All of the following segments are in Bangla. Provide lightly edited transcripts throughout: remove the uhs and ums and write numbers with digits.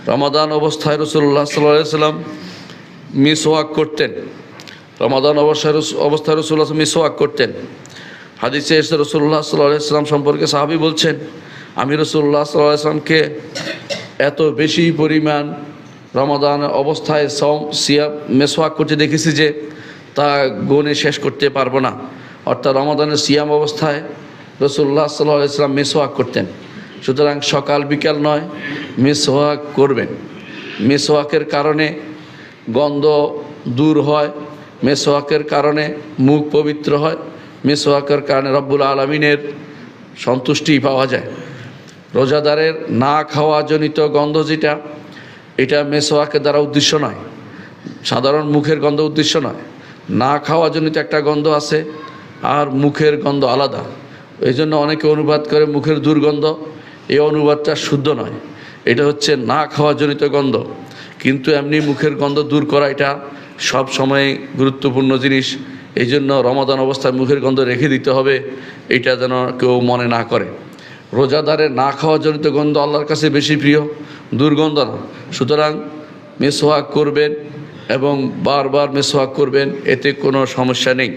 রমাদান অবস্থায় রাসূলুল্লাহ সাল্লাল্লাহু আলাইহি ওয়াসাল্লাম মিসওয়াক করতেন। রমাদান অবস্থায় রাসূলুল্লাহ মিসওয়াক করতেন। হাদিসে এসে রাসূলুল্লাহ সাল্লাল্লাহু আলাইহি ওয়াসাল্লাম সম্পর্কে সাহাবী বলছেন, আমি রাসূলুল্লাহ সাল্লাল্লাহু আলাইহি ওয়াসাল্লামকে এত বেশি পরিমাণ রমাদান অবস্থায় সিয়াম মিসওয়াক করতে দেখেছি যে তা গুণে শেষ করতে পারবো না। অর্থাৎ রমাদানের সিয়াম অবস্থায় রাসূলুল্লাহ সাল্লাল্লাহু আলাইহি ওয়াসাল্লাম মিসওয়াক করতেন। সুতরাং সকাল বিকাল নয়, মিসওয়াক করবেন। মিসওয়াকের কারণে গন্ধ দূর হয়, মিসওয়াকের কারণে মুখ পবিত্র হয়, মিসওয়াকের কারণে রব্বুল আলামিনের সন্তুষ্টি পাওয়া যায়। রোজাদারের না খাওয়া জনিত গন্ধ যেটা, এটা মিসওয়াকের দ্বারা উদ্দেশ্য নয়, সাধারণ মুখের গন্ধ উদ্দেশ্য নয়। না খাওয়া জনিত একটা গন্ধ আছে, আর মুখের গন্ধ আলাদা। এই জন্য অনেকে অনুবাদ করে মুখের দুর্গন্ধ, এই অনুবাদটা শুদ্ধ নয়। এটা হচ্ছে না খাওয়া জনিত গন্ধ। কিন্তু এমনি মুখের গন্ধ দূর করা এটা সব সময় গুরুত্বপূর্ণ জিনিস। এই জন্য রমাদান অবস্থায় মুখের গন্ধ রেখে দিতে হবে, এটা যেন কেউ মনে না করে। রোজাদারের না খাওয়া জনিত গন্ধ আল্লাহর কাছে বেশি প্রিয়, দুর্গন্ধ না। সুতরাং মিসওয়াক করবেন এবং বারবার মিসওয়াক করবেন, এতে কোনো সমস্যা নেই।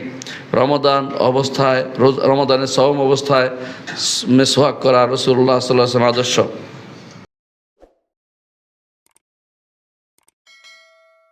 রমাদান অবস্থায় রমাদানের সওম অবস্থায় মিসওয়াক করা রাসূলুল্লাহ সাল্লাল্লাহু আলাইহি ওয়াসাল্লাম আদর্শ।